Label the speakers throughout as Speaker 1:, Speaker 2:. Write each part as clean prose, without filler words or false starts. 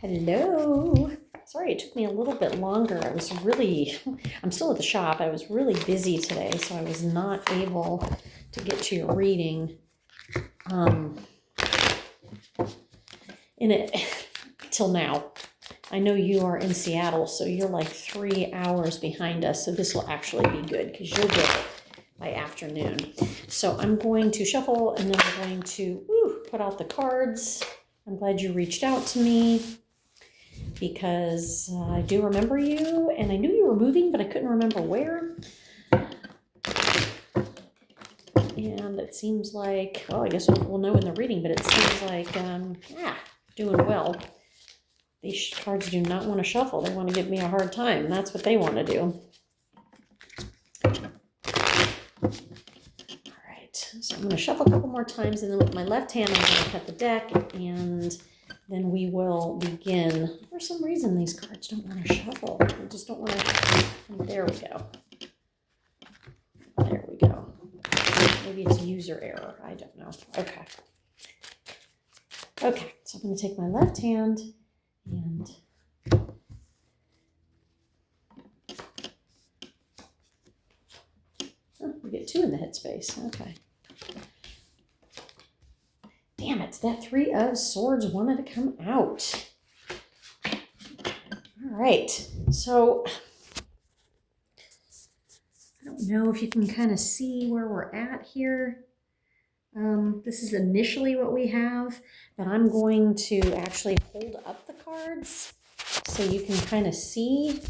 Speaker 1: Hello. Sorry, it took me a little bit longer. I'm still at the shop. I was really busy today, so I was not able to get to your reading in it till now. I know you are in Seattle, so you're like 3 hours behind us, so this will actually be good because you'll get it by afternoon. So I'm going to shuffle and then I'm going to put out the cards. I'm glad you reached out to me because I do remember you, and I knew you were moving, but I couldn't remember where. And it seems like, well, I guess we'll know in the reading, but it seems like, doing well. These cards do not want to shuffle. They want to give me a hard time. That's what they want to do. All right, so I'm going to shuffle a couple more times, and then with my left hand, I'm going to cut the deck, and then we will begin. For some reason, these cards don't want to shuffle. They just don't want to. There we go. There we go. Maybe it's user error. I don't know. Okay. Okay, so I'm going to take my left hand and we get 2 in the headspace. Okay. Damn it, that 3 of Swords wanted to come out. All right, so I don't know if you can kind of see where we're at here. This is initially what we have, but I'm going to actually hold up the cards so you can kind of see.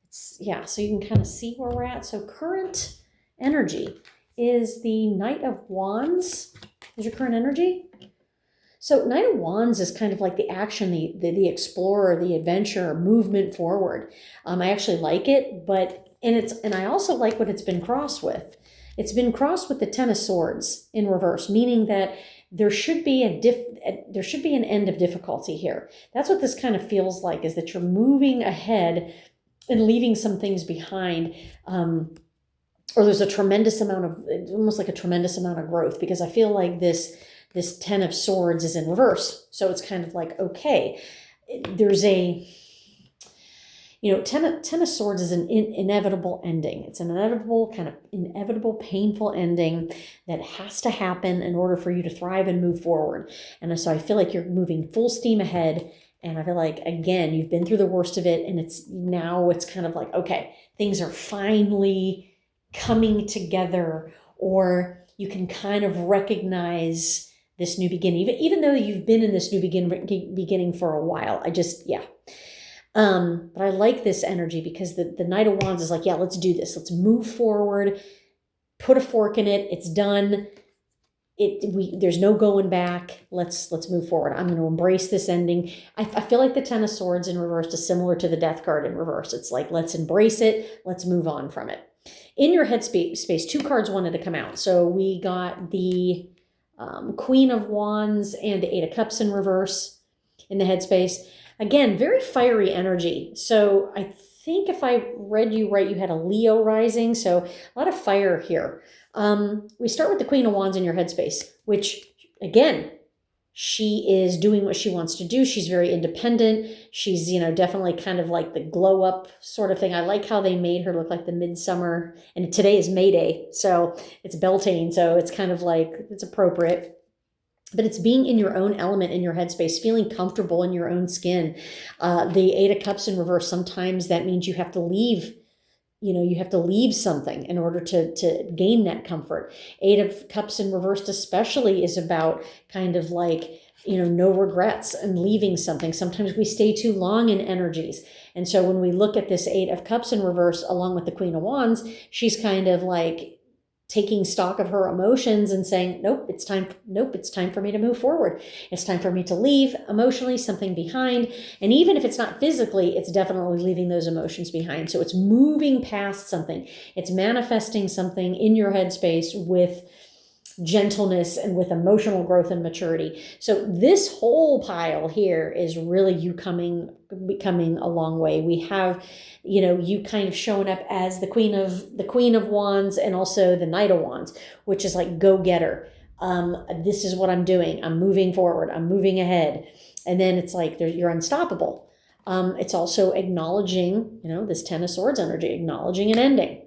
Speaker 1: So you can kind of see where we're at. So current energy is the Knight of Wands. Is your current energy? So Knight of Wands is kind of like the action, the explorer, the adventure, movement forward. I actually like it, and I also like what it's been crossed with. It's been crossed with the Ten of Swords in reverse, meaning that there should be an end of difficulty here. That's what this kind of feels like, is that you're moving ahead and leaving some things behind. Or there's a tremendous amount of, almost like a tremendous amount of growth, because I feel like this Ten of Swords is in reverse. So it's kind of like, okay, there's a, Ten of Swords is an inevitable ending. It's an inevitable, painful ending that has to happen in order for you to thrive and move forward. And so I feel like you're moving full steam ahead. And I feel like, again, you've been through the worst of it. And it's kind of like, okay, things are finally coming together, or you can kind of recognize this new beginning, even though you've been in this new beginning for a while. But I like this energy because the Knight of Wands is like, yeah, let's do this. Let's move forward, put a fork in it. It's done. There's no going back. Let's move forward. I'm going to embrace this ending. I feel like the Ten of Swords in reverse is similar to the Death card in reverse. It's like, let's embrace it. Let's move on from it. In your headspace, 2 cards wanted to come out. So we got the Queen of Wands and the 8 of Cups in reverse in the headspace. Again, very fiery energy. So I think if I read you right, you had a Leo rising. So a lot of fire here. We start with the Queen of Wands in your headspace, which, again, she is doing what she wants to do. She's very independent. She's, definitely kind of like the glow up sort of thing. I like how they made her look like the midsummer. And today is May Day, so it's Beltane. So it's kind of like, it's appropriate. But it's being in your own element, in your headspace, feeling comfortable in your own skin. The 8 of Cups in reverse, sometimes that means you have to leave. You have to leave something in order to gain that comfort. 8 of Cups in reversed especially is about kind of like, no regrets and leaving something. Sometimes we stay too long in energies. And so when we look at this 8 of Cups in reverse, along with the Queen of Wands, she's kind of like taking stock of her emotions and saying, it's time for me to move forward. It's time for me to leave emotionally something behind. And even if it's not physically, it's definitely leaving those emotions behind. So it's moving past something. It's manifesting something in your headspace with gentleness and with emotional growth and maturity. So this whole pile here is really you becoming a long way. We have, you kind of showing up as the Queen of Wands and also the Knight of Wands, which is like go-getter. This is what I'm doing. I'm moving forward. I'm moving ahead. And then it's like you're unstoppable. It's also acknowledging, this Ten of Swords energy, acknowledging an ending.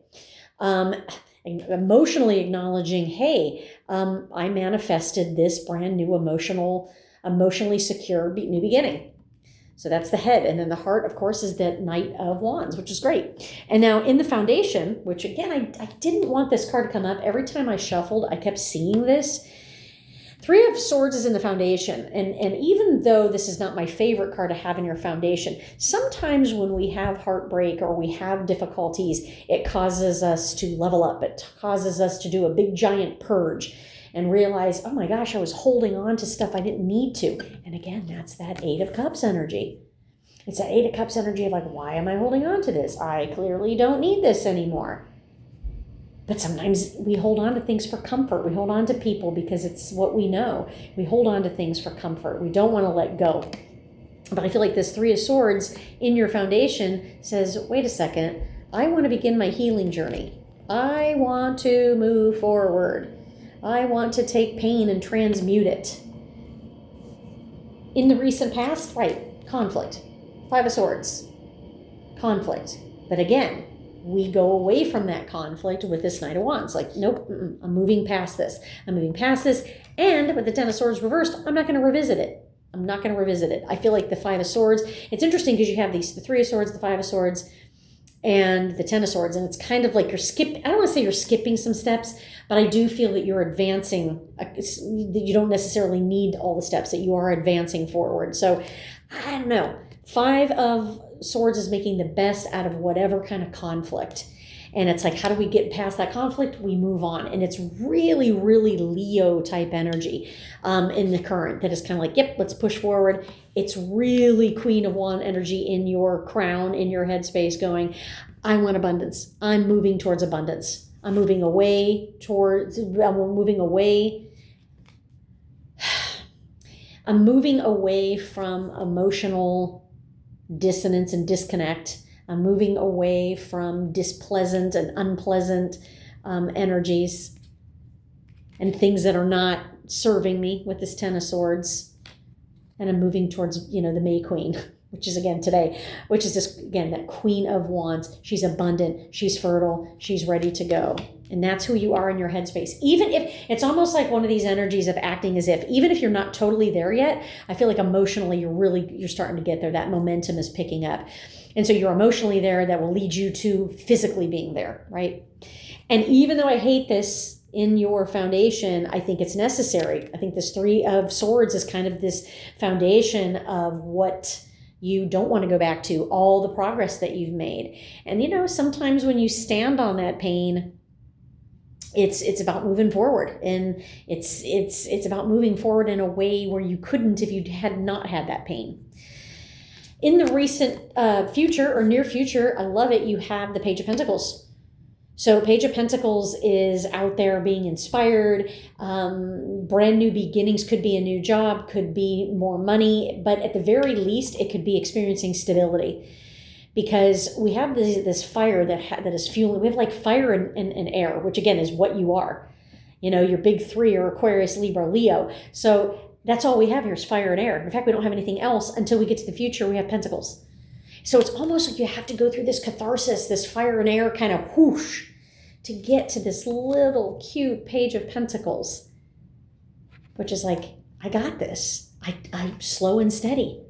Speaker 1: Emotionally acknowledging, hey, I manifested this brand new emotionally secure new beginning. So that's the head. And then the heart, of course, is that Knight of Wands, which is great. And now in the foundation, which again, I didn't want this card to come up. Every time I shuffled, I kept seeing this. Three of Swords is in the foundation. And even though this is not my favorite card to have in your foundation, sometimes when we have heartbreak or we have difficulties, it causes us to level up. It causes us to do a big giant purge and realize, oh my gosh, I was holding on to stuff I didn't need to. And again, that's that Eight of Cups energy. It's that Eight of Cups energy of like, why am I holding on to this? I clearly don't need this anymore. But sometimes we hold on to things for comfort. We hold on to people because it's what we know. We hold on to things for comfort. We don't want to let go. But I feel like this Three of Swords in your foundation says, wait a second, I want to begin my healing journey. I want to move forward. I want to take pain and transmute it. In the recent past, right, conflict. Five of Swords, conflict. But again, we go away from that conflict with this Knight of Wands. Like, nope, I'm moving past this. I'm moving past this. And with the Ten of Swords reversed, I'm not going to revisit it. I'm not going to revisit it. I feel like the Five of Swords, it's interesting because you have the Three of Swords, the Five of Swords, and the Ten of Swords. And it's kind of like I don't want to say you're skipping some steps, but I do feel that you're advancing, that you don't necessarily need all the steps, that you are advancing forward. So I don't know. Five of Swords is making the best out of whatever kind of conflict. And it's like, how do we get past that conflict? We move on. And it's really, really Leo type energy in the current that is kind of like, yep, let's push forward. It's really Queen of Wands energy in your crown, in your headspace going, I want abundance. I'm moving towards abundance. I'm moving away. I'm moving away from emotional dissonance and disconnect. I'm moving away from displeasant and unpleasant energies and things that are not serving me with this Ten of Swords. And I'm moving towards, the May Queen, which is again today, which is this, again, that Queen of Wands. She's abundant, she's fertile, she's ready to go. And that's who you are in your headspace. Even if it's almost like one of these energies of acting as if, even if you're not totally there yet, I feel like emotionally you're starting to get there. That momentum is picking up. And so you're emotionally there, that will lead you to physically being there, right? And even though I hate this in your foundation, I think it's necessary. I think this Three of Swords is kind of this foundation of what you don't want to go back to, all the progress that you've made. And sometimes when you stand on that pain, it's about moving forward, and it's about moving forward in a way where you couldn't if you had not had that pain. In the recent future or near future, I love it, you have the Page of Pentacles. So Page of Pentacles is out there being inspired. Brand new beginnings, could be a new job, could be more money, but at the very least, it could be experiencing stability. Because we have this fire that is fueling. We have like fire and air, which again is what you are. Your big three are Aquarius, Libra, Leo. So that's all we have here is fire and air. In fact, we don't have anything else until we get to the future. We have Pentacles. So it's almost like you have to go through this catharsis, this fire and air kind of whoosh, to get to this little cute Page of Pentacles, which is like, I got this. I'm slow and steady.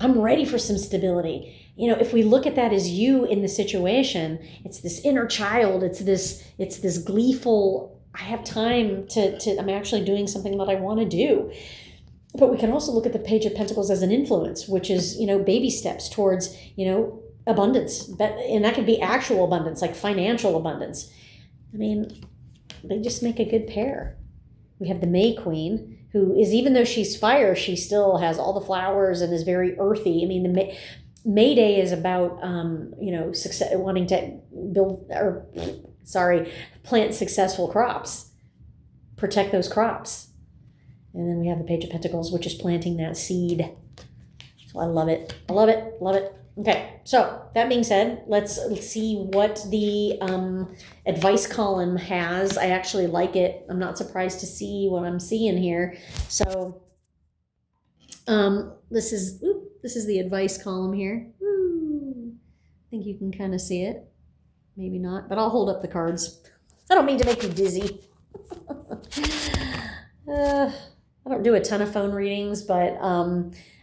Speaker 1: I'm ready for some stability. If we look at that as you in the situation, it's this inner child. It's this gleeful, I have time to I'm actually doing something that I want to do. But we can also look at the Page of Pentacles as an influence, which is, baby steps towards, abundance. And that could be actual abundance, like financial abundance. They just make a good pair. We have the May Queen, who is, even though she's fire, she still has all the flowers and is very earthy. The May Day is about, success, wanting to plant successful crops, protect those crops. And then we have the Page of Pentacles, which is planting that seed. So I love it. I love it. Love it. Okay. So that being said, let's see what the advice column has. I actually like it. I'm not surprised to see what I'm seeing here. So This is the advice column here. Ooh, I think you can kind of see it. Maybe not, but I'll hold up the cards. I don't mean to make you dizzy. I don't do a ton of phone readings, but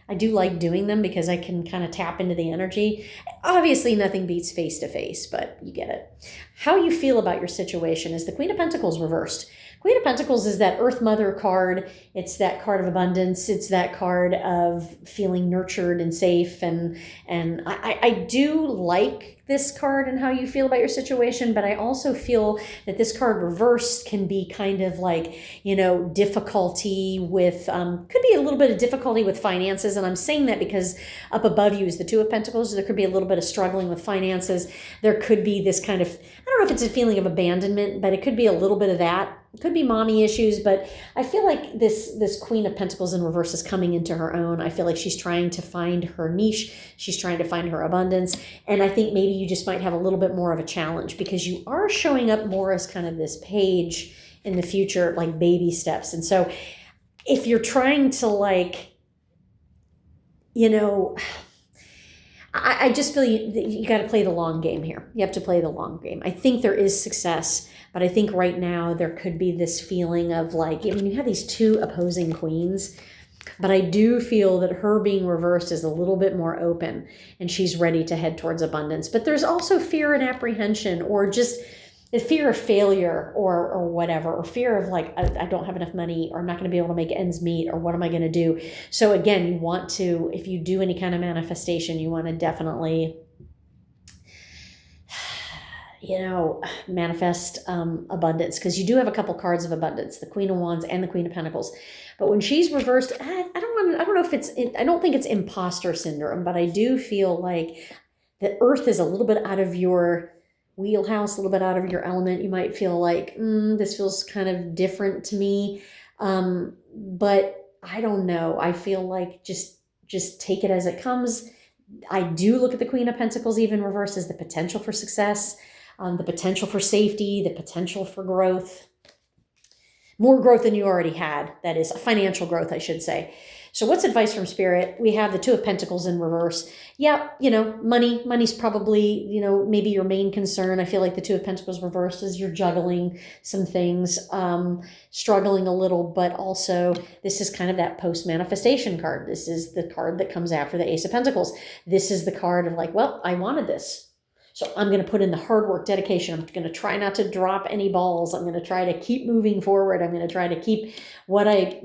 Speaker 1: I do like doing them because I can kind of tap into the energy. Obviously, nothing beats face to face, but you get it. How you feel about your situation is the Queen of Pentacles reversed. Queen of Pentacles is that Earth Mother card. It's that card of abundance. It's that card of feeling nurtured and safe. And I do like this card and how you feel about your situation, but I also feel that this card reversed can be kind of like, difficulty with, could be a little bit of difficulty with finances. And I'm saying that because up above you is the Two of Pentacles. There could be a little bit of struggling with finances. There could be this kind of, I don't know if it's a feeling of abandonment, but it could be a little bit of that. It could be mommy issues, but I feel like this Queen of Pentacles in reverse is coming into her own. I feel like she's trying to find her niche. She's trying to find her abundance. And I think maybe you just might have a little bit more of a challenge because you are showing up more as kind of this page in the future, like baby steps. And so if you're trying to I just feel you got to play the long game here. You have to play the long game. I think there is success, but I think right now there could be this feeling of you have these two opposing queens, but I do feel that her being reversed is a little bit more open and she's ready to head towards abundance. But there's also fear and apprehension, or just the fear of failure or whatever, or fear of I don't have enough money, or I'm not going to be able to make ends meet, or what am I going to do? So again, you want to, if you do any kind of manifestation, you want to definitely, manifest abundance, because you do have a couple cards of abundance, the Queen of Wands and the Queen of Pentacles. But when she's reversed, I don't know if I don't think it's imposter syndrome, but I do feel like the Earth is a little bit out of your wheelhouse, a little bit out of your element. You might feel like, this feels kind of different to me. But I don't know. I feel like just take it as it comes. I do look at the Queen of Pentacles even reversed as the potential for success, the potential for safety, the potential for growth, more growth than you already had. That is financial growth, I should say. So what's advice from Spirit? We have the Two of Pentacles in reverse. Yeah, money's probably, maybe your main concern. I feel like the Two of Pentacles reversed is you're juggling some things, struggling a little, but also this is kind of that post-manifestation card. This is the card that comes after the Ace of Pentacles. This is the card of I wanted this. So I'm going to put in the hard work, dedication. I'm going to try not to drop any balls. I'm going to try to keep moving forward. I'm going to try to keep what I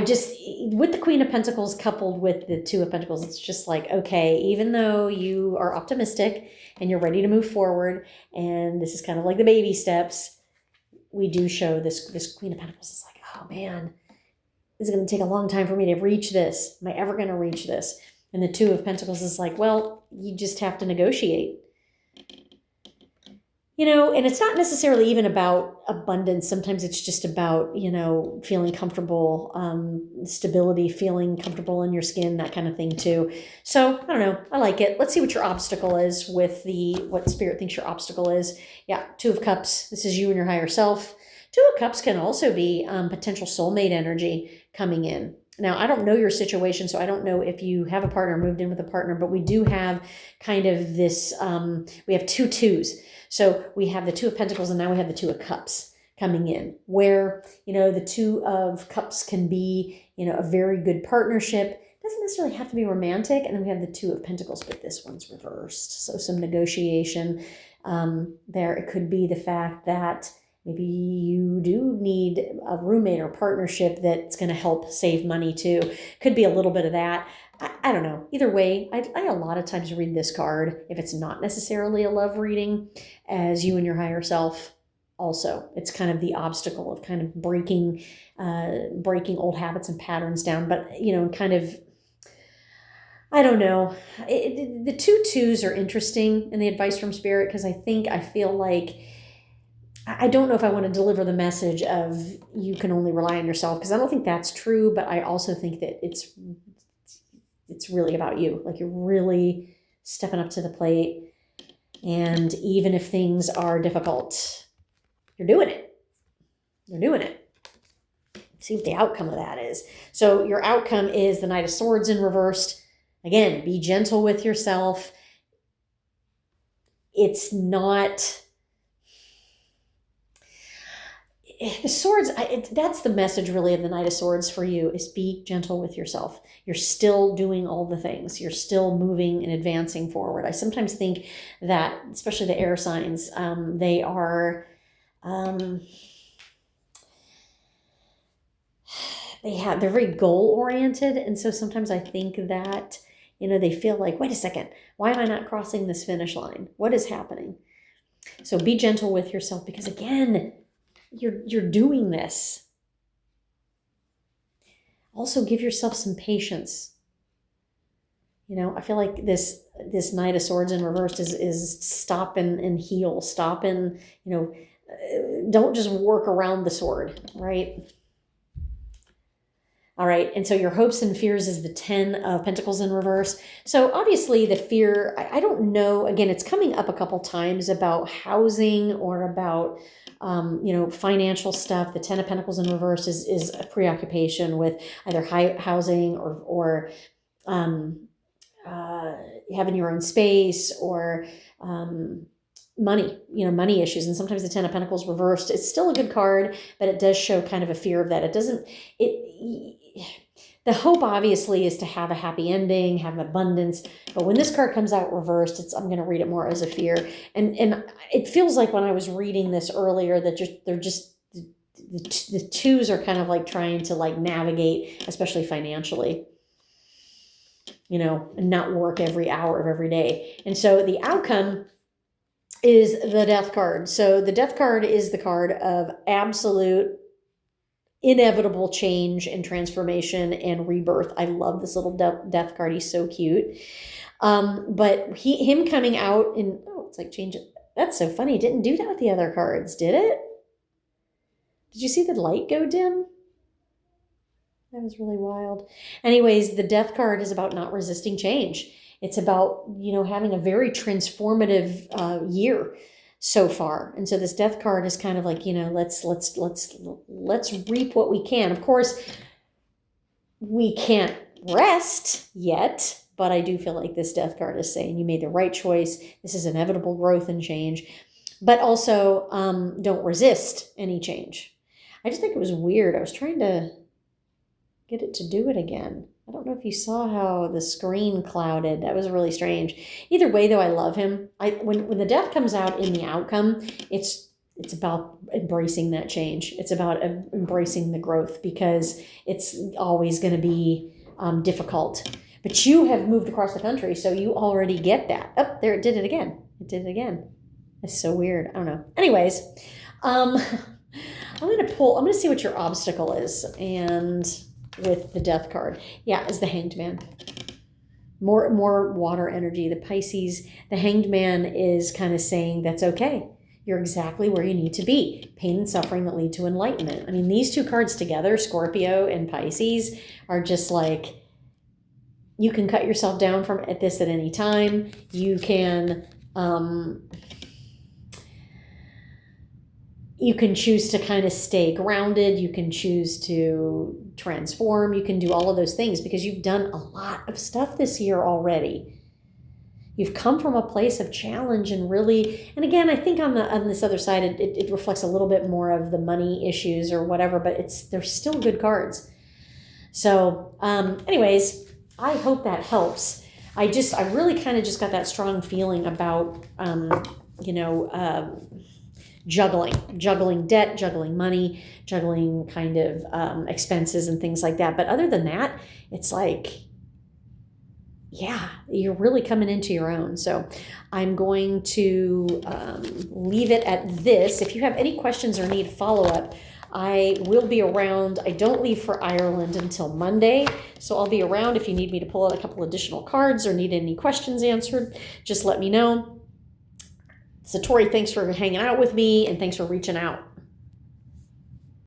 Speaker 1: just, with the Queen of Pentacles coupled with the Two of Pentacles, it's just okay, even though you are optimistic and you're ready to move forward, and this is kind of like the baby steps, we do show this Queen of Pentacles is oh man, it's going to take a long time for me to reach this. Am I ever going to reach this? And the Two of Pentacles is well, you just have to negotiate. And it's not necessarily even about abundance. Sometimes it's just about, feeling comfortable, stability, feeling comfortable in your skin, that kind of thing too. So I don't know. I like it. Let's see what your obstacle is with what Spirit thinks your obstacle is. Yeah. Two of Cups. This is you and your higher self. Two of Cups can also be potential soulmate energy coming in. Now, I don't know your situation, so I don't know if you have a partner, moved in with a partner, but we do have kind of this, we have two twos. So we have the Two of Pentacles, and now we have the Two of Cups coming in, where, the Two of Cups can be, a very good partnership. It doesn't necessarily have to be romantic. And then we have the Two of Pentacles, but this one's reversed. So some negotiation there. It could be the fact that maybe you do need a roommate or partnership that's going to help save money too. Could be a little bit of that. I don't know. Either way, I a lot of times read this card, if it's not necessarily a love reading, as you and your higher self. Also, it's kind of the obstacle of kind of breaking old habits and patterns down. But, kind of, I don't know. The two twos are interesting in the advice from Spirit, because I feel like, I don't know if I want to deliver the message of you can only rely on yourself, because I don't think that's true. But I also think that it's really about you. You're really stepping up to the plate. And even if things are difficult, you're doing it. You're doing it. See what the outcome of that is. So your outcome is the Knight of Swords in reversed. Again, be gentle with yourself. It's not... The swords, that's the message really of the Knight of Swords for you, is be gentle with yourself. You're still doing all the things. You're still moving and advancing forward. I sometimes think that, especially the air signs, they are... they're very goal oriented. And so sometimes I think that, they feel like, wait a second, why am I not crossing this finish line? What is happening? So be gentle with yourself, because again, you're doing this. Also give yourself some patience. I feel like this Knight of Swords in reversed is stop and heal, stop and, don't just work around the sword, right? All right, and so your hopes and fears is the 10 of Pentacles in reverse. So obviously the fear, I don't know, again, it's coming up a couple times about housing or about, financial stuff. The 10 of Pentacles in reverse is a preoccupation with either housing or having your own space or money, money issues. And sometimes the 10 of Pentacles reversed, it's still a good card, but it does show kind of a fear of that. The hope obviously is to have a happy ending, have abundance. But when this card comes out reversed, I'm going to read it more as a fear. And it feels like when I was reading this earlier that the twos are kind of like trying to like navigate, especially financially, and not work every hour of every day. And so the outcome is the Death card. So the Death card is the card of absolute inevitable change and transformation and rebirth. I love this little Death card. He's so cute. But him coming out in, it's like change it. That's so funny. It didn't do that with the other cards, did it? Did you see the light go dim? That was really wild. Anyways, the Death card is about not resisting change. It's about, having a very transformative year so far. And so this Death card is kind of like, let's reap what we can. Of course, we can't rest yet, but I do feel like this Death card is saying you made the right choice. This is inevitable growth and change, but also don't resist any change. I just think it was weird. I was trying to get it to do it again. I don't know if you saw how the screen clouded. That was really strange. Either way, though, I love him. When the Death comes out in the outcome, it's about embracing that change. It's about embracing the growth, because it's always going to be difficult. But you have moved across the country, so you already get that. Oh, there, it did it again. It did it again. That's so weird. I don't know. Anyways, I'm going to see what your obstacle is. And with the Death card. Yeah, is the Hanged Man. More water energy. The Pisces, the Hanged Man is kind of saying that's okay. You're exactly where you need to be. Pain and suffering that lead to enlightenment. I mean, these two cards together, Scorpio and Pisces, are just like, you can cut yourself down at this at any time. You can choose to kind of stay grounded. You can choose to transform. You can do all of those things because you've done a lot of stuff this year already. You've come from a place of challenge and really, and again, I think on this other side, it reflects a little bit more of the money issues or whatever, but they're still good cards. So anyways, I hope that helps. I really kind of just got that strong feeling about, juggling debt, juggling money, juggling kind of expenses and things like that. But other than that, it's like, yeah, you're really coming into your own. So I'm going to leave it at this. If you have any questions or need follow-up, I will be around. I don't leave for Ireland until Monday, so I'll be around. If you need me to pull out a couple additional cards or need any questions answered, just let me know. Satori, thanks for hanging out with me, and thanks for reaching out.